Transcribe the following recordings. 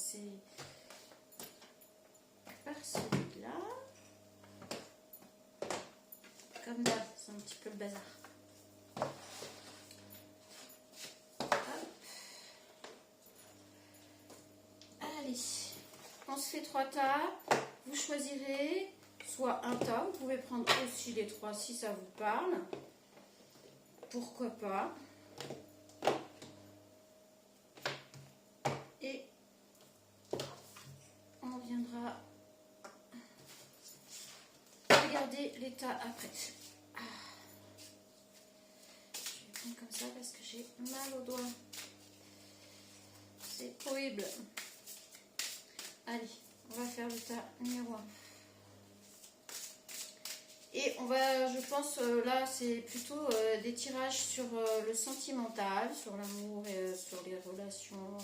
commencer par celui-là. Comme d'hab, c'est un petit peu le bazar. Hop. Allez, on se fait 3 tas. Vous choisirez soit un tas, vous pouvez prendre aussi les 3 si ça vous parle. Pourquoi pas. Et on viendra regarder les tas après. Je vais prendre comme ça parce que j'ai mal aux doigts. C'est horrible. Allez, on va faire le tas numéro 1. Et on va, je pense, là c'est plutôt des tirages sur le sentimental, sur l'amour et sur les relations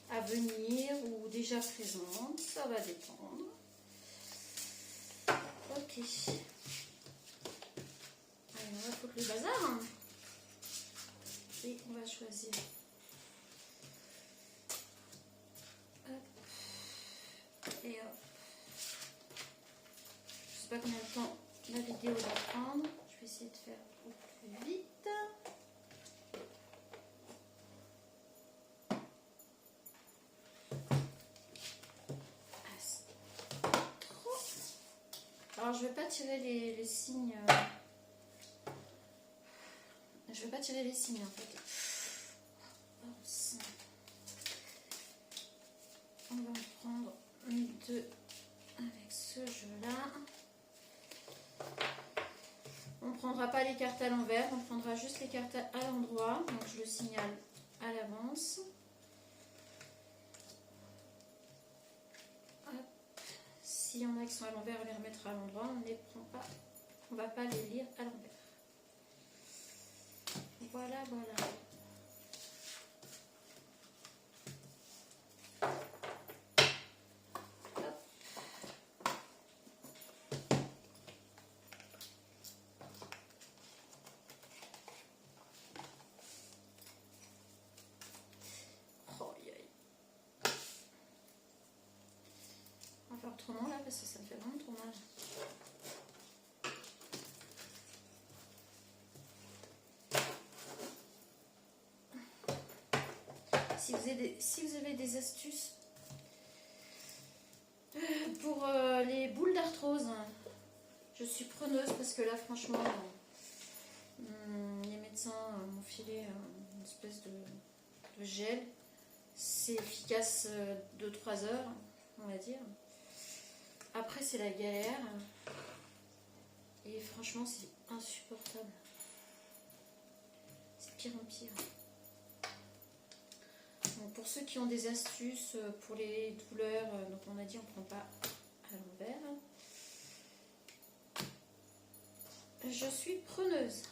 à venir ou déjà présentes. Ça va dépendre. Ok. Allez, on va foutre le bazar. Hein. Et on va choisir. Hop. Et hop. Je sais pas combien de temps la vidéo va prendre. Je vais essayer de faire au plus vite. Ah, c'est trop. Alors je vais pas tirer les signes. Je vais pas tirer les signes en fait. On va en prendre 2 avec ce jeu-là. On ne prendra pas les cartes à l'envers, on prendra juste les cartes à l'endroit. Donc je le signale à l'avance. S'il y en a qui sont à l'envers, on les remettra à l'endroit. On ne les prend pas. On ne va pas les lire à l'envers. Voilà, voilà. On va faire autrement là parce que ça me fait vraiment trop mal. Si vous avez des astuces pour les boules d'arthrose, je suis preneuse parce que là franchement les médecins m'ont filé une espèce de gel. C'est efficace 2-3 heures, on va dire. Après c'est la galère et franchement c'est insupportable. C'est pire en pire. Donc pour ceux qui ont des astuces pour les douleurs, donc on a dit on ne prend pas à l'envers. Je suis preneuse.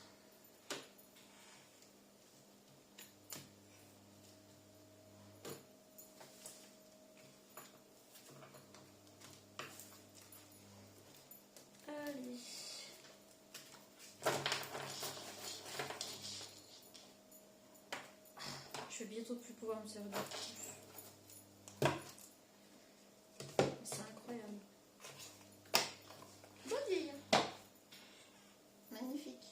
Allez. Je vais bientôt plus pouvoir me servir. C'est incroyable. Bonne vieille. Magnifique.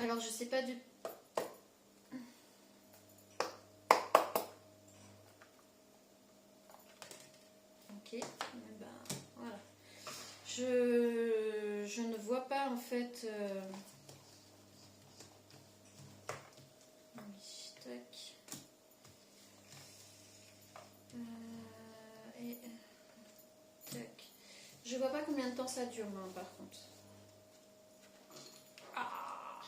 Alors je sais pas du... Ok. Ben, voilà. Je ne vois pas en fait... Tac. Et tac. Je vois pas combien de temps ça dure, hein, par contre. Ah.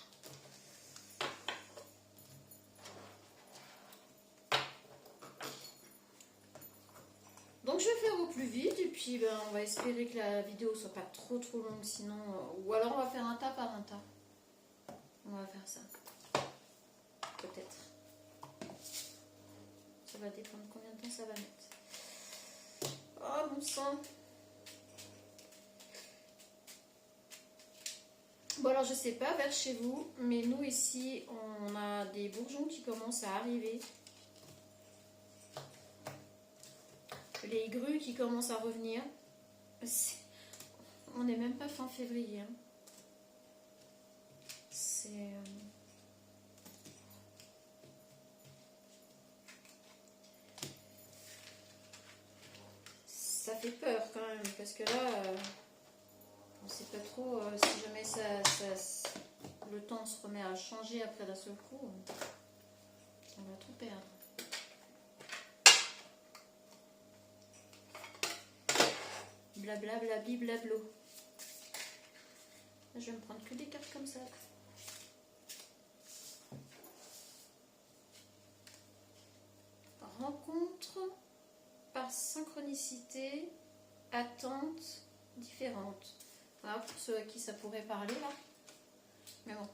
Donc je vais faire au plus vite et puis ben, on va espérer que la vidéo soit pas trop longue, sinon ou alors on va faire un tas par un tas. On va faire ça. Peut-être. Ça va dépendre combien de temps ça va mettre. Oh bon sang. Bon alors je sais pas vers chez vous, mais nous ici on a des bourgeons qui commencent à arriver. Les grues qui commencent à revenir. On n'est même pas fin février. Hein. C'est... Ça fait peur quand même, parce que là, on ne sait pas trop si jamais le temps se remet à changer après d'un seul coup, on va tout perdre. Blabla, blabli, blablo. Je vais me prendre que des cartes comme ça. Rencontre par synchronicité, attente différente. Voilà pour ceux à qui ça pourrait parler là. Mais bon,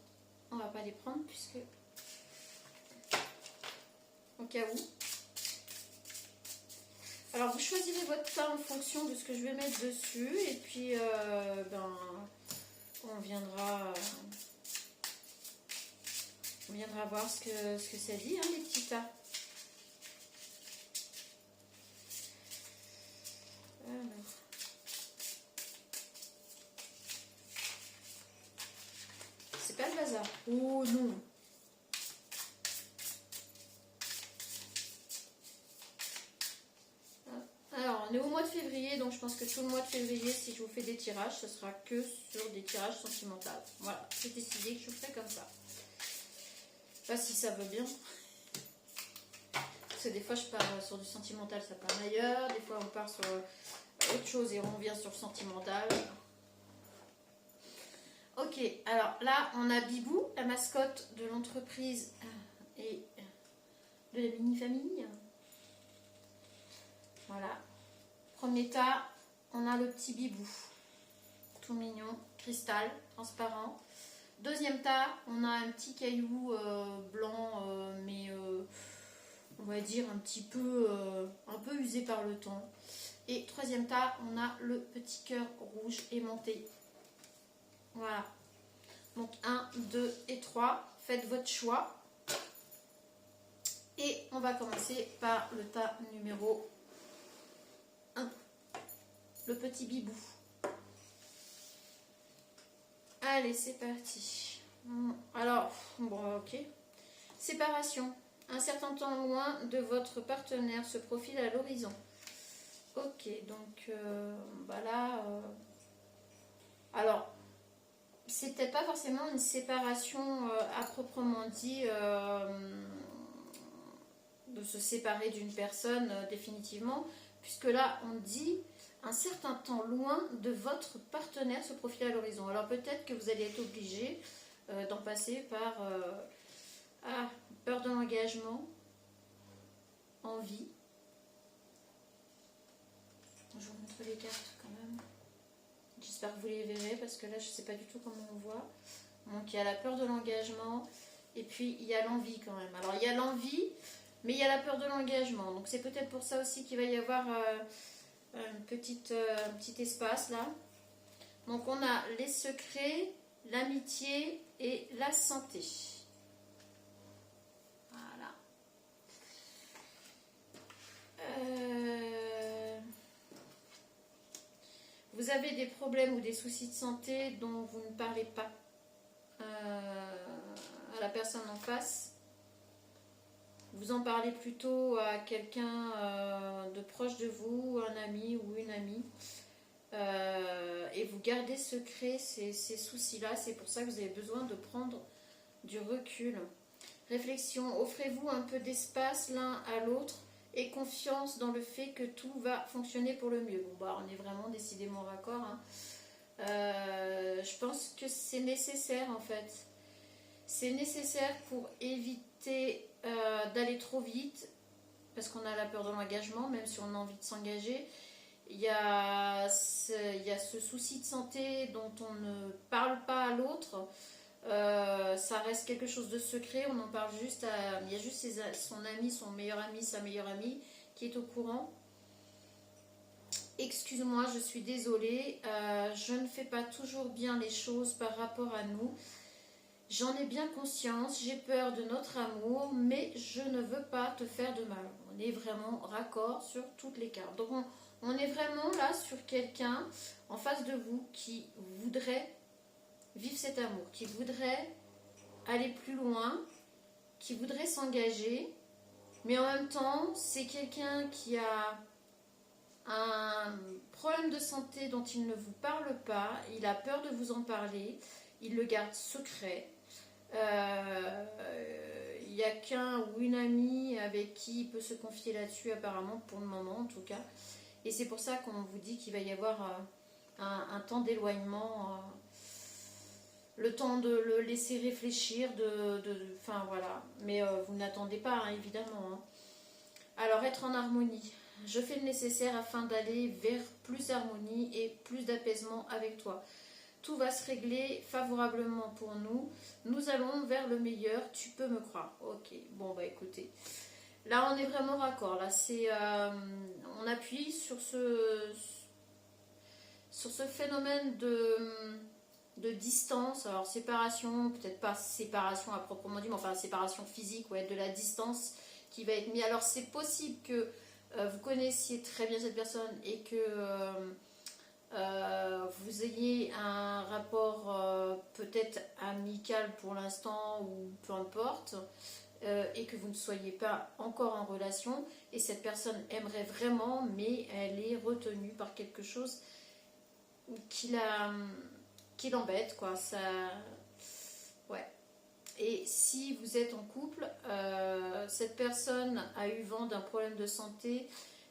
on va pas les prendre puisque au cas où. Alors vous choisirez votre tas en fonction de ce que je vais mettre dessus et puis on viendra voir ce que ça dit, hein, les petits tas. Alors. C'est pas le bazar. Oh non. Alors, on est au mois de février, donc je pense que tout le mois de février, si je vous fais des tirages, ce sera que sur des tirages sentimentaux. Voilà, j'ai décidé que je ferai comme ça. Pas si ça veut bien. Parce que des fois, je pars sur du sentimental, ça part ailleurs. Des fois, on part sur autre chose et on revient sur le sentimental. Ok, alors là, on a Bibou, la mascotte de l'entreprise et de la mini-famille. Voilà. Premier tas, on a le petit Bibou. Tout mignon, cristal, transparent. Deuxième tas, on a un petit caillou blanc, mais on va dire un peu usé par le temps. Et troisième tas, on a le petit cœur rouge aimanté. Voilà. Donc 1, 2 et 3. Faites votre choix. Et on va commencer par le tas numéro 1. Le petit Bibou. Allez, c'est parti. Alors, bon, ok. Séparation. Un certain temps loin de votre partenaire se profile à l'horizon. Ok, donc là... alors, c'est peut-être pas forcément une séparation à proprement dit de se séparer d'une personne définitivement, puisque là, on dit un certain temps loin de votre partenaire se profiler à l'horizon. Alors peut-être que vous allez être obligé d'en passer par peur de l'engagement, envie. Je vous montre les cartes quand même. J'espère que vous les verrez parce que là je ne sais pas du tout comment on voit. Donc il y a la peur de l'engagement et puis il y a l'envie quand même. Alors il y a l'envie mais il y a la peur de l'engagement. Donc c'est peut-être pour ça aussi qu'il va y avoir un petit espace là. Donc on a les secrets, l'amitié et la santé. Voilà. Vous avez des problèmes ou des soucis de santé dont vous ne parlez pas à la personne en face. Vous en parlez plutôt à quelqu'un de proche de vous, un ami ou une amie. Et vous gardez secret ces soucis-là. C'est pour ça que vous avez besoin de prendre du recul. Réflexion. Offrez-vous un peu d'espace l'un à l'autre et confiance dans le fait que tout va fonctionner pour le mieux. Bon, on est vraiment décidément raccord. Hein. Je pense que c'est nécessaire en fait. C'est nécessaire pour éviter d'aller trop vite, parce qu'on a la peur de l'engagement, même si on a envie de s'engager. Il y a ce souci de santé dont on ne parle pas à l'autre. Ça reste quelque chose de secret, on en parle juste à... Il y a juste son ami, son meilleur ami, sa meilleure amie qui est au courant. excuse-moi, je suis désolée, je ne fais pas toujours bien les choses par rapport à nous. J'en ai bien conscience, j'ai peur de notre amour, mais je ne veux pas te faire de mal. On est vraiment raccord sur toutes les cartes. Donc on est vraiment là sur quelqu'un en face de vous qui voudrait vivre cet amour, qui voudrait aller plus loin, qui voudrait s'engager, mais en même temps, c'est quelqu'un qui a un problème de santé dont il ne vous parle pas, il a peur de vous en parler, il le garde secret. Il n'y a qu'un ou une amie avec qui il peut se confier là-dessus apparemment, pour le moment en tout cas. Et c'est pour ça qu'on vous dit qu'il va y avoir un temps d'éloignement, le temps de le laisser réfléchir, enfin voilà. Mais vous n'attendez pas, hein, évidemment. Hein. Alors, être en harmonie. Je fais le nécessaire afin d'aller vers plus d'harmonie et plus d'apaisement avec toi. Tout va se régler favorablement pour nous. Nous allons vers le meilleur, tu peux me croire. Ok, bon bah écoutez. Là on est vraiment raccord. Là c'est, on appuie sur ce phénomène de distance. Alors séparation, peut-être pas séparation à proprement dit, mais enfin séparation physique, ouais, de la distance qui va être mise. Alors c'est possible que vous connaissiez très bien cette personne et que vous ayez un rapport peut-être amical pour l'instant ou peu importe, et que vous ne soyez pas encore en relation et cette personne aimerait vraiment mais elle est retenue par quelque chose qui l'embête quoi, ça, ouais. Et si vous êtes en couple, cette personne a eu vent d'un problème de santé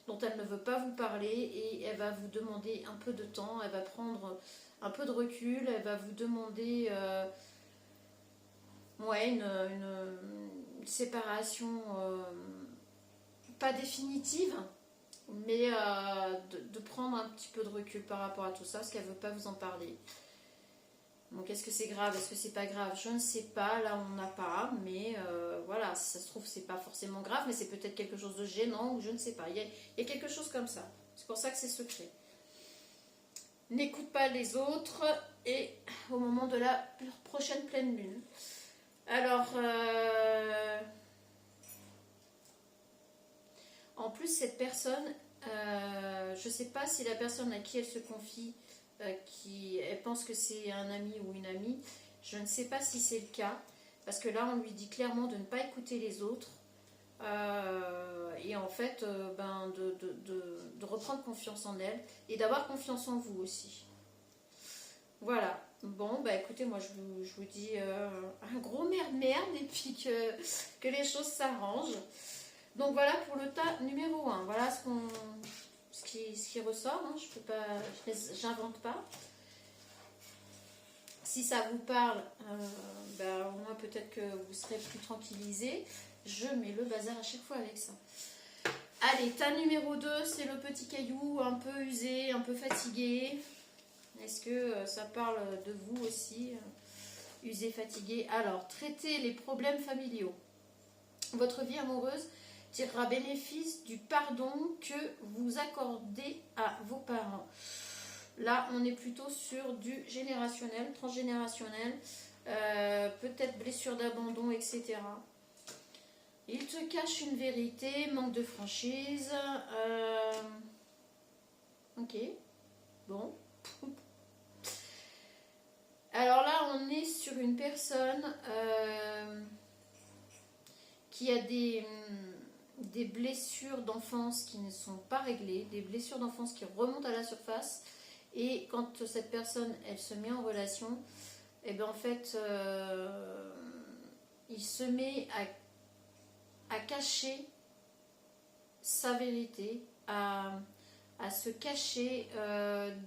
dont elle ne veut pas vous parler et elle va vous demander un peu de temps, elle va prendre un peu de recul, elle va vous demander ouais, une séparation pas définitive, mais de prendre un petit peu de recul par rapport à tout ça parce qu'elle ne veut pas vous en parler. Donc est-ce que c'est grave, est-ce que c'est pas grave, je ne sais pas, là on n'a pas, mais voilà, si ça se trouve c'est pas forcément grave, mais c'est peut-être quelque chose de gênant ou je ne sais pas, il y a quelque chose comme ça, c'est pour ça que c'est secret. N'écoute pas les autres et au moment de la prochaine pleine lune. Alors, en plus cette personne, je ne sais pas si la personne à qui elle se confie, elle pense que c'est un ami ou une amie. Je ne sais pas si c'est le cas, parce que là on lui dit clairement de ne pas écouter les autres et en fait de reprendre confiance en elle et d'avoir confiance en vous aussi. Voilà, bon bah écoutez, moi je vous dis un gros merde et puis que les choses s'arrangent. Donc voilà pour le tas numéro 1, voilà ce qui ressort, hein. Je peux pas, j'invente pas. Si ça vous parle, au moins peut-être que vous serez plus tranquillisé. Je mets le bazar à chaque fois avec ça. Allez, tas numéro 2, c'est le petit caillou un peu usé, un peu fatigué. Est-ce que ça parle de vous aussi, usé, fatigué? Alors, traitez les problèmes familiaux. Votre vie amoureuse tirera bénéfice du pardon que vous accordez à vos parents. Là, on est plutôt sur du générationnel, transgénérationnel, peut-être blessure d'abandon, etc. Il te cache une vérité, manque de franchise. Ok, bon. Alors là, on est sur une personne qui a des blessures d'enfance qui ne sont pas réglées, des blessures d'enfance qui remontent à la surface. Et quand cette personne, elle se met en relation, et bien en fait, il se met à cacher sa vérité, à se cacher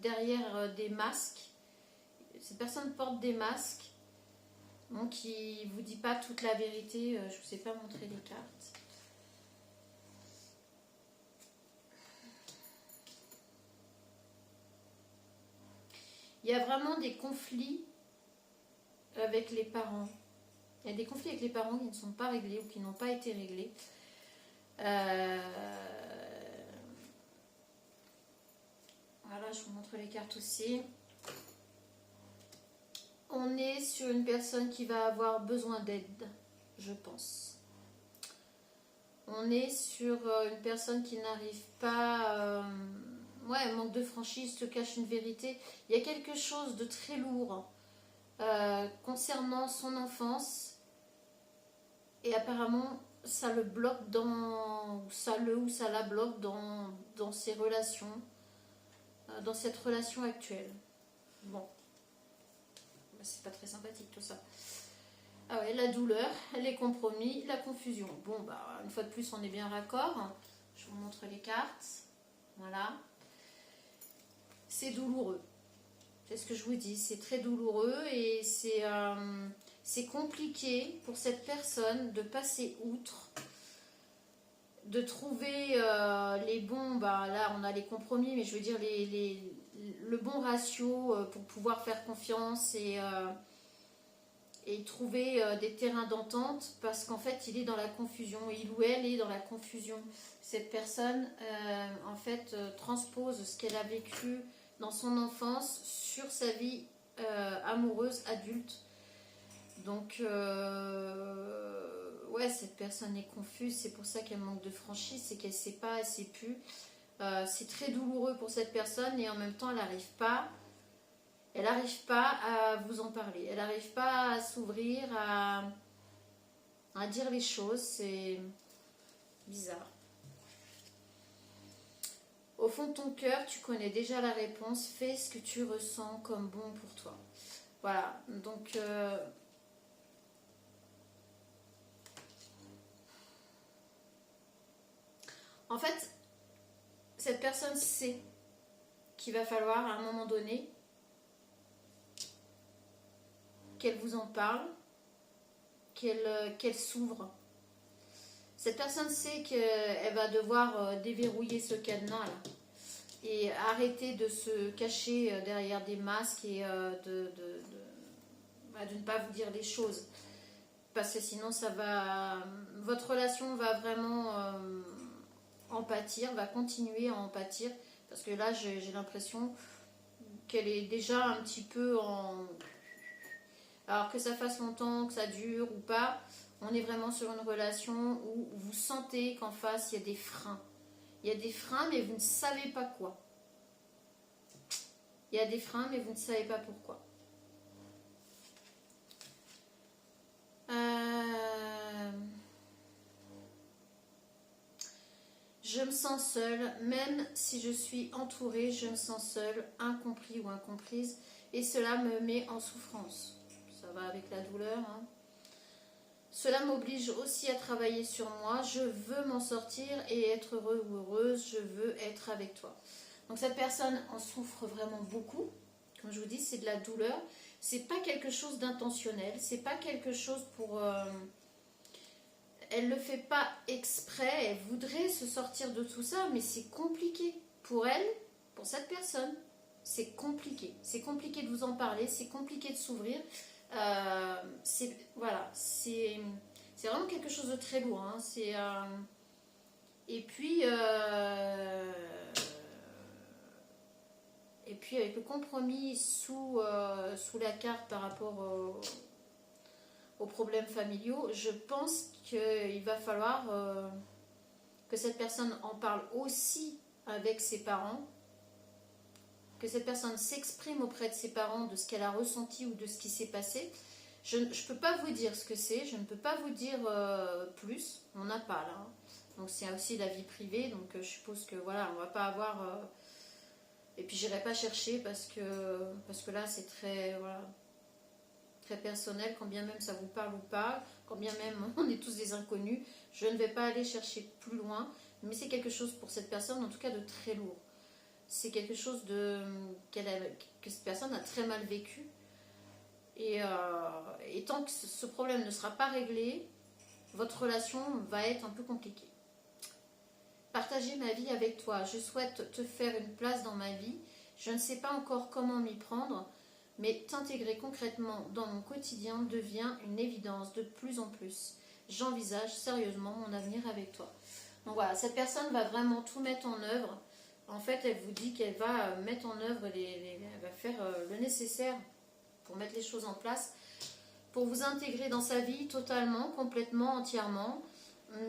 derrière des masques. Cette personne porte des masques, donc il ne vous dit pas toute la vérité. Je ne vous ai pas montré les cartes. Il y a vraiment des conflits avec les parents. Il y a des conflits avec les parents qui ne sont pas réglés ou qui n'ont pas été réglés. Voilà, je vous montre les cartes aussi. On est sur une personne qui va avoir besoin d'aide, je pense. On est sur une personne qui n'arrive pas... ouais, manque de franchise, se cache une vérité. Il y a quelque chose de très lourd concernant son enfance. Et apparemment, ça le bloque dans... ça la bloque dans ses relations. Dans cette relation actuelle. Bon. C'est pas très sympathique tout ça. Ah ouais, la douleur, les compromis, la confusion. Bon, bah, une fois de plus, on est bien raccord. Je vous montre les cartes. Voilà. C'est douloureux. C'est ce que je vous dis. C'est très douloureux et c'est compliqué pour cette personne de passer outre, de trouver les bons... Bah, là, on a les compromis, mais je veux dire le bon ratio pour pouvoir faire confiance et trouver des terrains d'entente, parce qu'en fait il est dans la confusion, il ou elle est dans la confusion. Cette personne en fait transpose ce qu'elle a vécu dans son enfance sur sa vie amoureuse adulte. Donc ouais, cette personne est confuse, c'est pour ça qu'elle manque de franchise, c'est qu'elle ne sait pas, elle ne sait plus. C'est très douloureux pour cette personne et en même temps elle n'arrive pas à vous en parler, elle n'arrive pas à s'ouvrir, à dire les choses, c'est bizarre. Au fond de ton cœur, tu connais déjà la réponse, fais ce que tu ressens comme bon pour toi. Voilà, donc en fait, cette personne sait qu'il va falloir à un moment donné qu'elle vous en parle, qu'elle s'ouvre. Cette personne sait qu'elle va devoir déverrouiller ce cadenas là et arrêter de se cacher derrière des masques et de ne pas vous dire les choses, parce que sinon votre relation va vraiment en pâtir, va continuer à en pâtir, parce que là j'ai l'impression qu'elle est déjà un petit peu en... Alors que ça fasse longtemps, que ça dure ou pas, on est vraiment sur une relation où vous sentez qu'en face il y a des freins. Il y a des freins mais vous ne savez pas quoi. Il y a des freins mais vous ne savez pas pourquoi. Je me sens seule, même si je suis entourée, je me sens seule, incompris ou incomprise, et cela me met en souffrance. Ça va avec la douleur, hein. Cela m'oblige aussi à travailler sur moi. Je veux m'en sortir et être heureux ou heureuse. Je veux être avec toi. Donc cette personne en souffre vraiment beaucoup. Comme je vous dis, c'est de la douleur. C'est pas quelque chose d'intentionnel. C'est pas quelque chose pour... Elle le fait pas exprès. Elle voudrait se sortir de tout ça, mais c'est compliqué pour elle, pour cette personne. C'est compliqué. C'est compliqué de vous en parler. C'est compliqué de s'ouvrir. Voilà, c'est vraiment quelque chose de très lourd, hein. Et puis avec le compromis sous la carte par rapport aux problèmes familiaux, je pense qu'il va falloir que cette personne en parle aussi avec ses parents, que cette personne s'exprime auprès de ses parents de ce qu'elle a ressenti ou de ce qui s'est passé. Je ne peux pas vous dire ce que c'est, je ne peux pas vous dire plus, on n'a pas là. Donc c'est aussi la vie privée, donc je suppose que voilà, on va pas avoir... Et puis j'irai pas chercher parce que là c'est très, voilà, très personnel, quand bien même ça vous parle ou pas, quand bien même on est tous des inconnus, je ne vais pas aller chercher plus loin, mais c'est quelque chose pour cette personne en tout cas de très lourd. C'est quelque chose que cette personne a très mal vécu. Et tant que ce problème ne sera pas réglé, votre relation va être un peu compliquée. Partager ma vie avec toi. Je souhaite te faire une place dans ma vie. Je ne sais pas encore comment m'y prendre, mais t'intégrer concrètement dans mon quotidien devient une évidence de plus en plus. J'envisage sérieusement mon avenir avec toi. Donc voilà, cette personne va vraiment tout mettre en œuvre En fait, elle vous dit qu'elle va mettre en œuvre, elle va faire le nécessaire pour mettre les choses en place, pour vous intégrer dans sa vie totalement, complètement, entièrement.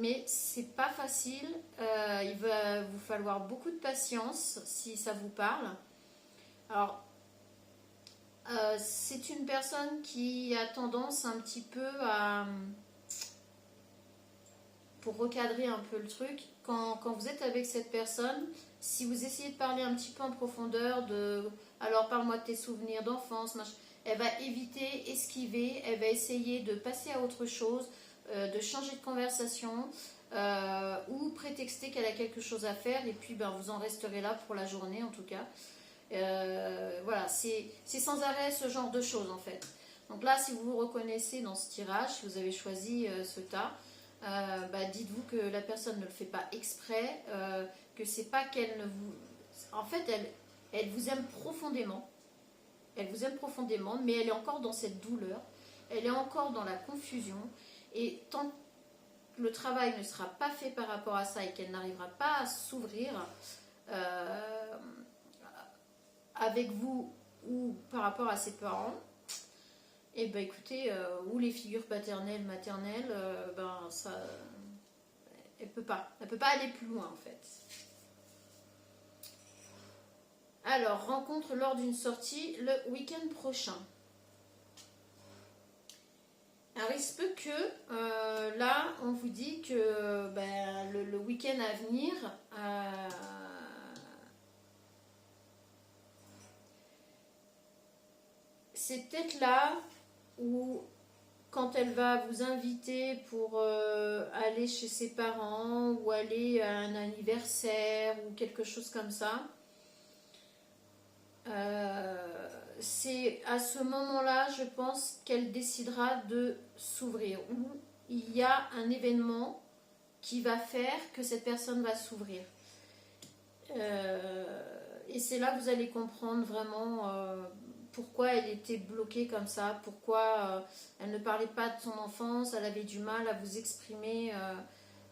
Mais c'est pas facile. Il va vous falloir beaucoup de patience si ça vous parle. Alors, c'est une personne qui a tendance un petit peu à, pour recadrer un peu le truc, quand vous êtes avec cette personne, si vous essayez de parler un petit peu en profondeur de, alors parle-moi de tes souvenirs d'enfance, elle va éviter, esquiver, elle va essayer de passer à autre chose, de changer de conversation, ou prétexter qu'elle a quelque chose à faire, et puis ben, vous en resterez là pour la journée en tout cas. Voilà, c'est sans arrêt ce genre de choses en fait. Donc là, si vous vous reconnaissez dans ce tirage, si vous avez choisi ce tas, bah, dites-vous que la personne ne le fait pas exprès, que c'est pas qu'elle ne vous... En fait, elle vous aime profondément. Elle vous aime profondément, mais elle est encore dans cette douleur. Elle est encore dans la confusion. Et tant que le travail ne sera pas fait par rapport à ça et qu'elle n'arrivera pas à s'ouvrir avec vous ou par rapport à ses parents, et ben écoutez, ou les figures paternelles, maternelles, ben ça, elle peut pas aller plus loin en fait. Alors, rencontre lors d'une sortie le week-end prochain. Alors, il se peut que là, on vous dit que ben, le week-end à venir, c'est peut-être là où, quand elle va vous inviter pour aller chez ses parents ou aller à un anniversaire ou quelque chose comme ça, c'est à ce moment-là, je pense, qu'elle décidera de s'ouvrir. Ou il y a un événement qui va faire que cette personne va s'ouvrir. Et c'est là que vous allez comprendre vraiment pourquoi elle était bloquée comme ça, pourquoi elle ne parlait pas de son enfance, elle avait du mal à vous exprimer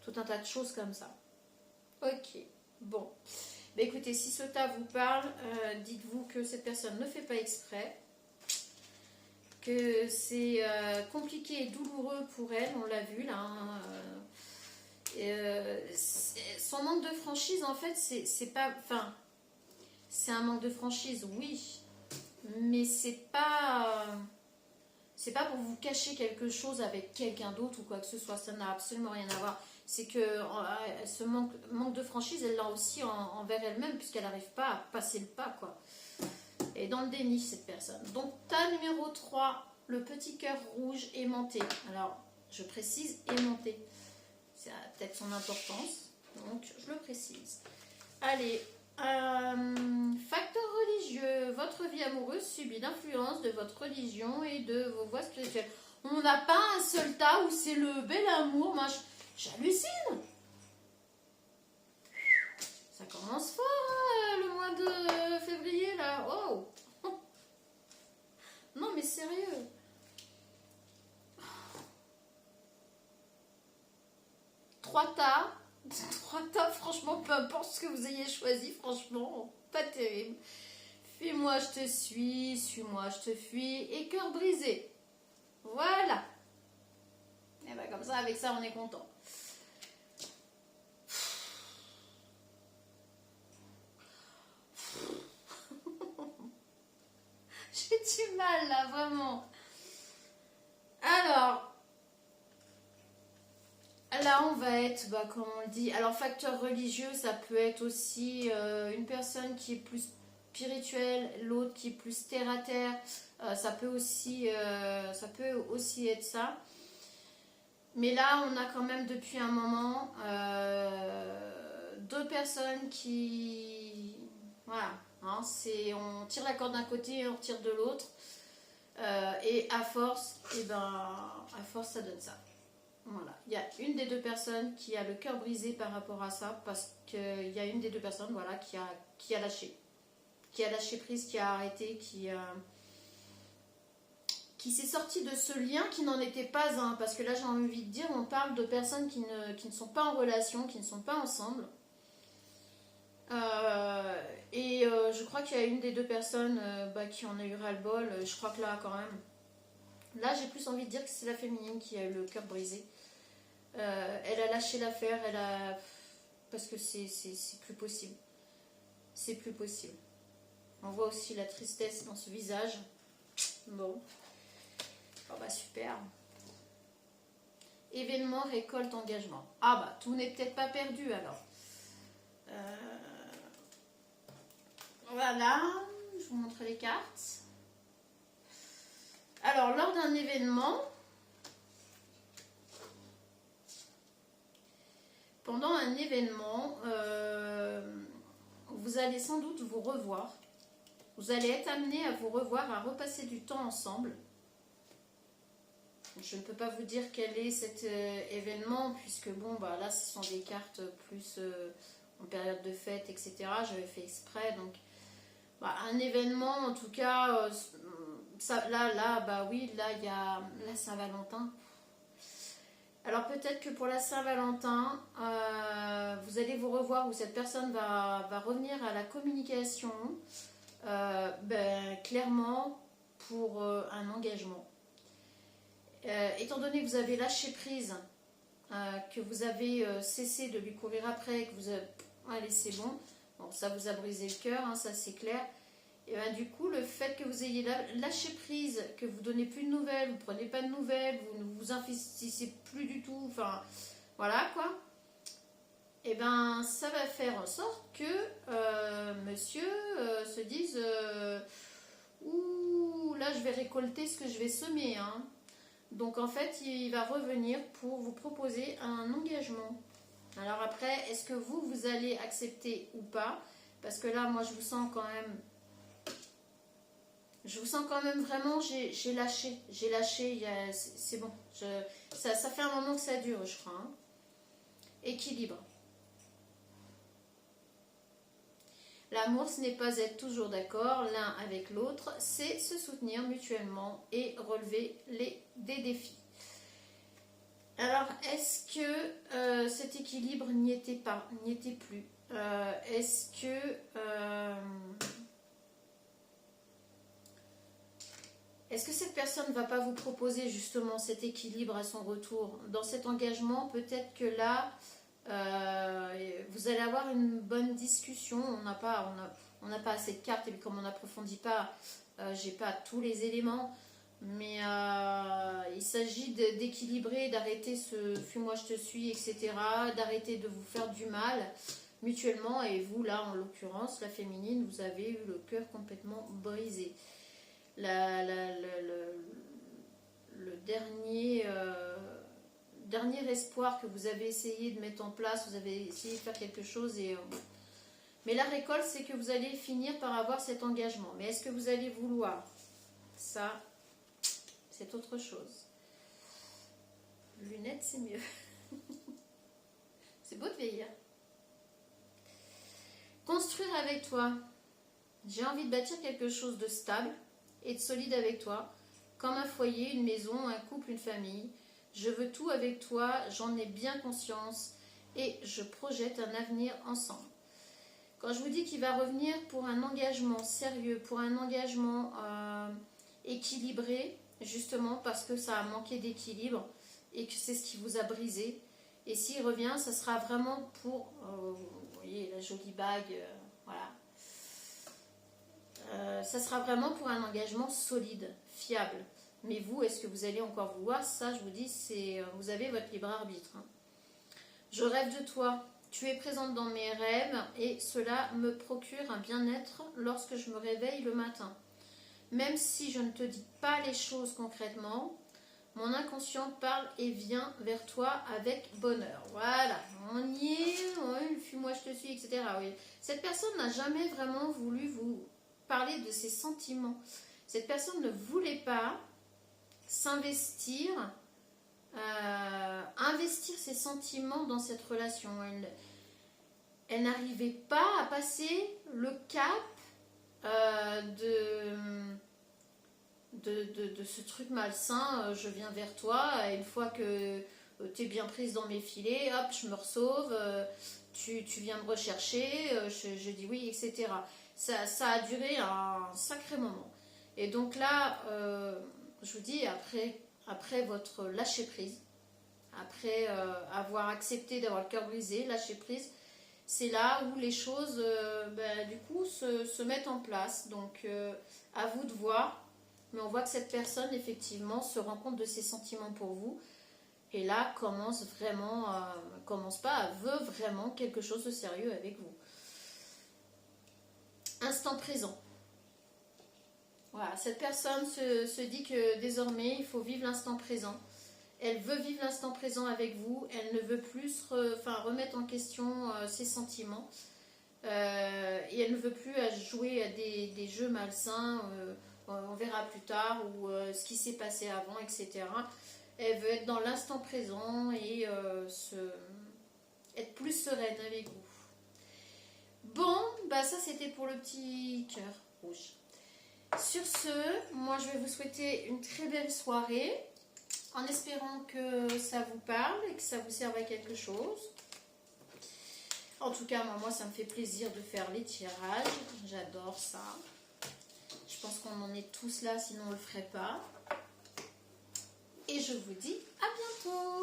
tout un tas de choses comme ça. Ok, bon. Bah écoutez, si ce tas vous parle, dites-vous que cette personne ne fait pas exprès, que c'est compliqué et douloureux pour elle, on l'a vu là. Son manque de franchise, en fait, c'est pas, enfin, c'est un manque de franchise, oui, mais c'est pas pour vous cacher quelque chose avec quelqu'un d'autre ou quoi que ce soit. Ça n'a absolument rien à voir. C'est que ce manque de franchise, elle l'a aussi envers elle-même, puisqu'elle n'arrive pas à passer le pas, quoi. Et dans le déni, cette personne. Donc, tas numéro 3, le petit cœur rouge aimanté. Alors, je précise aimanté. Ça a peut-être son importance, donc je le précise. Allez, facteur religieux. Votre vie amoureuse subit l'influence de votre religion et de vos voies spirituelles. On n'a pas un seul tas où c'est le bel amour. Moi, j'hallucine. Ça commence fort, le mois de février, là. Oh. Non, mais sérieux. Trois tas, franchement, peu importe ce que vous ayez choisi, franchement, pas terrible. Fuis-moi, je te suis, suis-moi, je te fuis, et cœur brisé. Voilà. Et ben comme ça, avec ça, on est content. J'ai du mal là, vraiment. Alors, là, on va être, bah, comme on le dit, alors facteur religieux, ça peut être aussi une personne qui est plus spirituelle, l'autre qui est plus terre à terre. Ça peut aussi être ça. Mais là, on a quand même depuis un moment deux personnes qui, voilà, hein, on tire la corde d'un côté et on retire de l'autre. Et à force, ça donne ça. Voilà. Il y a une des deux personnes qui a le cœur brisé par rapport à ça, parce qu'il y a une des deux personnes, voilà, qui a lâché. Qui a lâché prise, qui a arrêté, qui s'est sortie de ce lien qui n'en était pas un. Parce que là, j'ai envie de dire, on parle de personnes qui ne sont pas en relation, qui ne sont pas ensemble. Je crois qu'il y a une des deux personnes qui en a eu ras-le-bol. Je crois que là, quand même, là, j'ai plus envie de dire que c'est la féminine qui a eu le cœur brisé. Elle a lâché l'affaire, parce que c'est plus possible. C'est plus possible. On voit aussi la tristesse dans ce visage. Bon. Oh bah super. Événement, récolte, engagement. Ah bah, tout n'est peut-être pas perdu alors. Voilà, je vous montre les cartes. Alors, lors d'un événement, pendant un événement, vous allez sans doute vous revoir. Vous allez être amené à vous revoir, à repasser du temps ensemble. Je ne peux pas vous dire quel est cet événement, puisque bon, bah là, ce sont des cartes plus en période de fête, etc. J'avais fait exprès, donc bah, un événement, en tout cas, bah oui, là, il y a la Saint-Valentin. Alors peut-être que pour la Saint-Valentin, vous allez vous revoir, ou cette personne va revenir à la communication, clairement pour un engagement. Étant donné que vous avez lâché prise, que vous avez cessé de lui courir après, que vous avez... Allez, c'est bon. Bon, ça vous a brisé le cœur, hein, ça c'est clair. Et du coup, le fait que vous ayez lâché prise, que vous ne donnez plus de nouvelles, vous ne prenez pas de nouvelles, vous ne vous investissez plus du tout, enfin, voilà quoi. Et ben, ça va faire en sorte que monsieur se dise ouh, là je vais récolter ce que je vais semer, hein. Donc en fait, il va revenir pour vous proposer un engagement. Alors après, est-ce que vous allez accepter ou pas? Parce que là, moi, je vous sens quand même vraiment, j'ai lâché, c'est bon. Ça fait un moment que ça dure, je crois. Hein. Équilibre. L'amour, ce n'est pas être toujours d'accord l'un avec l'autre, c'est se soutenir mutuellement et relever des défis. Alors, est-ce que cet équilibre n'y était plus? Est-ce que cette personne ne va pas vous proposer justement cet équilibre à son retour? Dans cet engagement, peut-être que là, vous allez avoir une bonne discussion. On n'a pas assez de cartes, et puis comme on n'approfondit pas, j'ai pas tous les éléments. Mais il s'agit d'équilibrer, d'arrêter ce fuis-moi je te suis, etc. D'arrêter de vous faire du mal mutuellement. Et vous, là, en l'occurrence, la féminine, vous avez eu le cœur complètement brisé. Le dernier espoir que vous avez essayé de mettre en place, vous avez essayé de faire quelque chose mais la récolte, c'est que vous allez finir par avoir cet engagement. Mais est-ce que vous allez vouloir? Ça, c'est autre chose. Lunettes, c'est mieux. C'est beau de vieillir. Construire avec toi. J'ai envie de bâtir quelque chose de stable et de solide avec toi, comme un foyer, une maison, un couple, une famille. Je veux tout avec toi, j'en ai bien conscience et je projette un avenir ensemble. Quand je vous dis qu'il va revenir pour un engagement sérieux, pour un engagement équilibré, justement parce que ça a manqué d'équilibre et que c'est ce qui vous a brisé. Et s'il revient, ça sera vraiment pour, vous voyez, la jolie bague, voilà. Ça sera vraiment pour un engagement solide, fiable. Mais vous, est-ce que vous allez encore vouloir? Ça, je vous dis, vous avez votre libre arbitre. Hein. Je rêve de toi. Tu es présente dans mes rêves et cela me procure un bien-être lorsque je me réveille le matin. Même si je ne te dis pas les choses concrètement, mon inconscient parle et vient vers toi avec bonheur. Voilà, on y est, oui, fuis-moi, je te suis, etc. Oui. Cette personne n'a jamais vraiment voulu vous parler de ses sentiments. Cette personne ne voulait pas s'investir, investir ses sentiments dans cette relation. Elle n'arrivait pas à passer le cap de ce truc malsain, je viens vers toi, une fois que tu es bien prise dans mes filets, hop, je me ressauve, tu viens me rechercher, je dis oui, etc. Ça a duré un sacré moment. Et donc là, je vous dis, après votre lâcher prise, après avoir accepté d'avoir le cœur brisé, lâcher prise, c'est là où les choses, du coup, se mettent en place. Donc, à vous de voir. Mais on voit que cette personne, effectivement, se rend compte de ses sentiments pour vous. Et là, commence pas, veut vraiment quelque chose de sérieux avec vous. Instant présent. Voilà, cette personne se dit que désormais, il faut vivre l'instant présent. Elle veut vivre l'instant présent avec vous. Elle ne veut plus remettre en question ses sentiments. Et elle ne veut plus jouer à des jeux malsains. On verra plus tard, ou ce qui s'est passé avant, etc. Elle veut être dans l'instant présent et être plus sereine avec vous. Bon, ça c'était pour le petit cœur rouge. Sur ce, moi je vais vous souhaiter une très belle soirée, en espérant que ça vous parle et que ça vous serve à quelque chose. En tout cas, moi ça me fait plaisir de faire les tirages, j'adore ça. Je pense qu'on en est tous là, sinon on ne le ferait pas. Et je vous dis à bientôt.